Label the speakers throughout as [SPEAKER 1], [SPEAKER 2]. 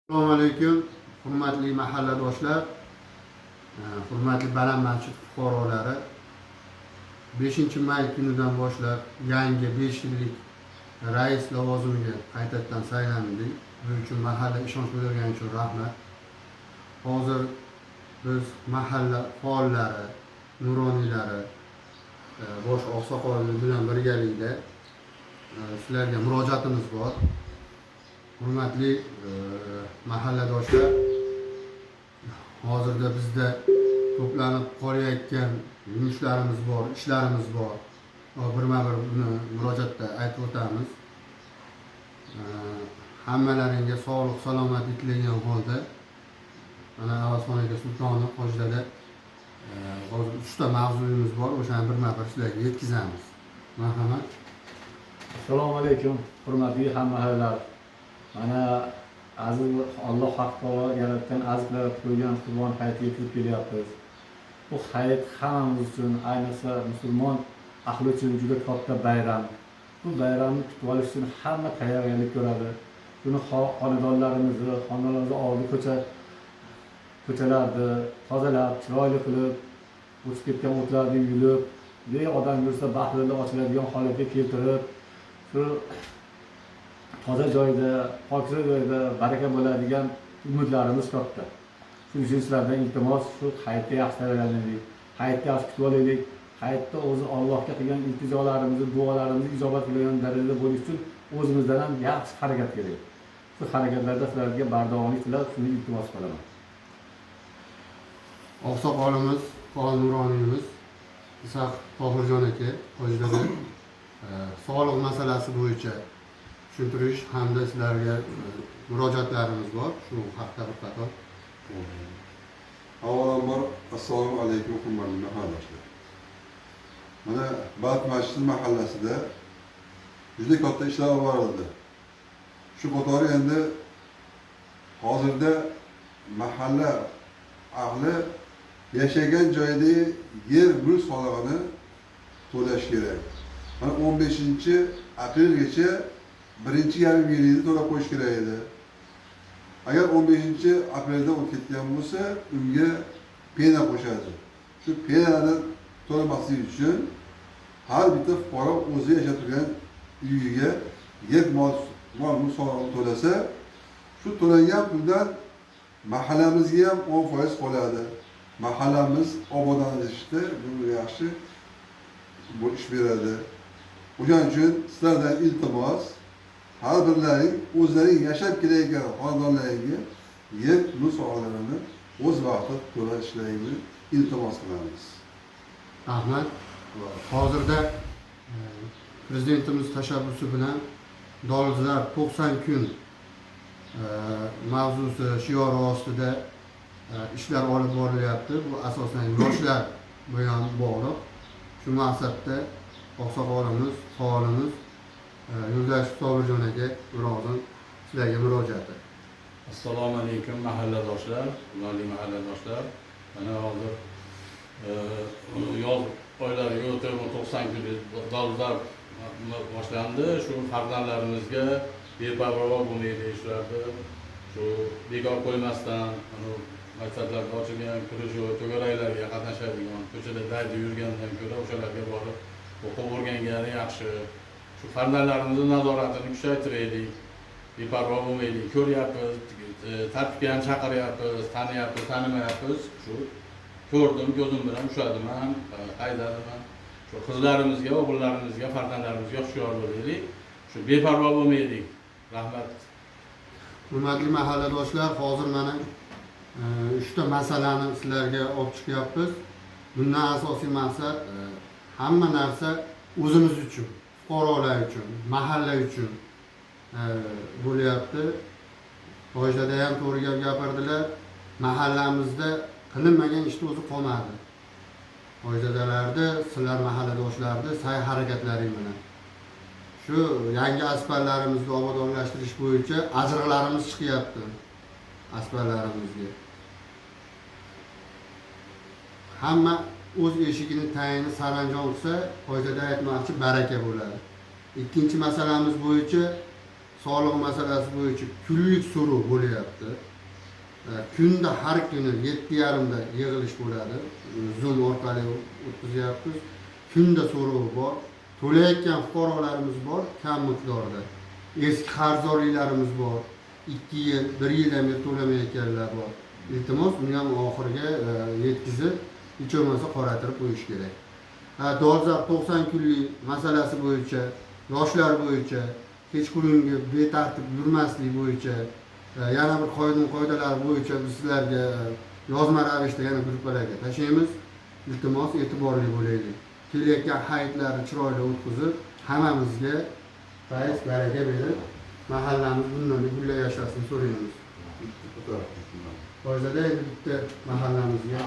[SPEAKER 1] Assalomu alaykum, hurmatli mahalladoshlar, hurmatli Baland masjid fuqarolari. 5-may kunidan boshlab yangi 5 yillik rais lavozimiga qaytadan saylandik. Buning uchun mahalla ishonch bildirgani uchun rahmat. Hozir biz mahalla faollari, nuroniylari, bosh oqsoqollar bilan birgalikda sizlarga murojaatimiz bor. Hurmatli mahalladoshlar, hozirda bizda to'planib qolayotgan yumushlarimiz bor, ishlarimiz bor. Birma-bir buni murojaatda aytib o'tamiz. Hammalaringga sog'lik, salomatlik tilagan holda mana Avazxonaga Sultonov qo'shida hozir 3 ta mavzuyimiz bor, o'shani birma-bir sizlarga yetkazamiz. Marhamat.
[SPEAKER 2] Assalomu alaykum, hurmatli hammahallalar. Mana aziz Alloh haq taolo yaratgan azizlar qo'ygan Qurbon hayitiga kirib kelyapmiz. Bu hayit hammamiz uchun, ayniqsa musulmon ahli uchun juda katta bayram. Bu bayramni kutib olish uchun hamma tayyorgarlik ko'radi. Buni xonadonlarimizni oldi ko'chalarni tozalab, chiroyli qilib, o'chib ketgan o'tlarni yulib, odam yursa baxtli ochiladigan holatga keltirib, shu toza joyda, pokiza joyda baraka bo'ladigan umidlarimiz katta. Shuning uchun sizlardan iltimos, shu hayitga yaxshi tayyorlanaylik, hayitga yaxshi kutib olaylik. Hayitda o'zi Allohga qilgan iltijolarimizni, duolarimizni ijobat qilgan darajada bo'lish uchun o'zimizdan ham yaxshi harakat kerak. Shu harakatlarda sizlarga bardavomlik tilab, shuni iltimos qilaman.
[SPEAKER 1] Oqsoqolimiz, faol nuroniyimiz Isoq Tohirjon aka qo'shida sog'liq masalasi bo'yicha tushuntirish hamda sizlarga murojaatlarimiz bor. Shu haqda bir qator.
[SPEAKER 3] Avvalambor assalomu alaykum hurmatli mahalladoshlar. Mana Baland masjid mahallasida juda katta ishlar olib borildi. Shu qatori endi hozirda mahalla ahli yashagan joyda yer mulk solig'ini to'lash kerak. Mana 15-aprelgacha birinchi yarim yilini to'lab qo'yish kerak edi. Agar 15-apreldan o'tib ketgan bo'lsa, unga pena qo'shadi. Shu penani to'lamaslik uchun har bitta fuqaro o'zi yashab turgan uyiga yer mulk solig'ini to'lasa, shu to'langan puldan mahallamizga ham 10% qoladi. Mahallamiz obodonlashishda bunga yaxshi bo'lish beradi. O'shaning uchun sizlardan iltimos, har birlaring o'zlaring yashab kelayotgan xonadonlaringga yer mulk solig'larini o'z vaqtida to'lashlaringizni iltimos qilamiz.
[SPEAKER 1] Rahmat. Hozirda prezidentimiz tashabbusi bilan dolzarb 90 kun mavzusi shiori ostida ishlar olib borilyapti. Bu asosan yoshlar bilan bog'liq. Shu maqsadda oqsoqolimiz, faolimiz Yo'ldosh Sobirjon aka biroz sizlarga murojaati.
[SPEAKER 4] Assalomu alaykum mahalladoshlar, hurmatli mahalladoshlar. Mana hozir yoz oylariga o'tib 90 kunlik dolzarb boshlandi. Shu farzandlarimizga beparvo bo'lmaylik, shularni shu bekor qo'ymasdan, maktablarda ochilgan kirish to'garaklarga qatnashadigan, ko'chada daydi yurgandan ko'ra o'shalarga borib o'qib o'rgangani yaxshi. Shu farzandlarimizni nazoratini kuchaytiraylik, beparvo bo'lmaylik. Ko'ryapmiz, tartibga ham chaqiryapmiz, taniyapmiz, tanimayapmiz. Shu ko'rdim, ko'zim bilan ushladim ham, haydadim ham. Shu qizlarimizga, o'g'illarimizga, farzandlarimizga hushyor bo'laylik. Shu beparvo bo'lmaylik. Rahmat.
[SPEAKER 1] Hurmatli mahalladoshlar, hozir mana 3 ta masalani sizlarga olib chiqyapmiz. Bundan asosiy maqsad hamma narsa o'zimiz uchun, fuqarolar uchun, mahalla uchun bo'lyapti. Qo'shida ham to'g'ri gap gapirdilar. Mahallamizda qilinmagan ishni o'zi qolmadi. Qo'shidalarda sizlar mahalladoshlarni sa'y harakatlaring bilan shu yangi asparlarimizni obodonlashtirish bo'yicha ajriqlarimiz chiqyapti. Asparlarimizga hamma o'z eshigini tayini saranjom qilsa, qo'shida aytmoqchi baraka bo'ladi. Ikkinchi masalamiz bo'yicha sog'liq masalasi bo'yicha kunlik so'rov bo'lyapti. Kunda har kuni 7:30da yig'ilish bo'ladi. Zoom orqali o'tkazyapmiz. Kunda so'rov bor. To'layotgan fuqarolarimiz bor, kam miqdorda. Eski qarzdorliklarimiz bor. 2 yil, 1 yildan beri to'lamayotganlar bor. Iltimos, uni ham oxiriga yetkazib, hech bo'lmasa qoratirib qo'yish kerak. Dolzarb 90 kunlik masalasi bo'yicha, yoshlar bo'yicha, kechqurungi betartib yurmaslik bo'yicha, yana bir qoidalar bo'yicha biz sizlarga yozma ravishda yana gruppalarga tashlaymiz. Iltimos, e'tiborli bo'laylik. Kelayotgan hayitlarni chiroyli o'tkazib, hammamizga fayz, baraka berib, mahallamiz bundan gullab yashashini so'raymiz. Foydada endi bitta mahallamizga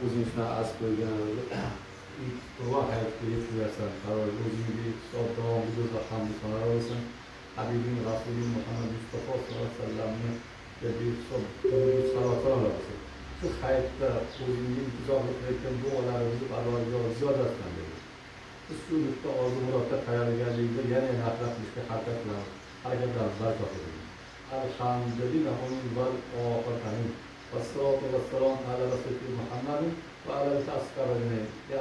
[SPEAKER 2] o'zingizdan az qo'ygan to'g'ri hayotga yetkazarsan, o'zingga hisob davomida hamd sanolar olsin. Habibim Rasulim Muhammad Mustafa sallallohu alayhi vasallamni hisob olsin. Shu hayotda o'zingga intizorlik qilayotgan duolarimizni Allohga ziyodasidan bersin. Siz shu bitta orzu-murodga tayyorgarligingizda yana nafrat qilishga harakatlarimiz barkot eting. Alhamdulillah, val oxiratamin. Vassalatu vassalam ala rasulillah Muhammadin va ala alihi va ashabihi. Ya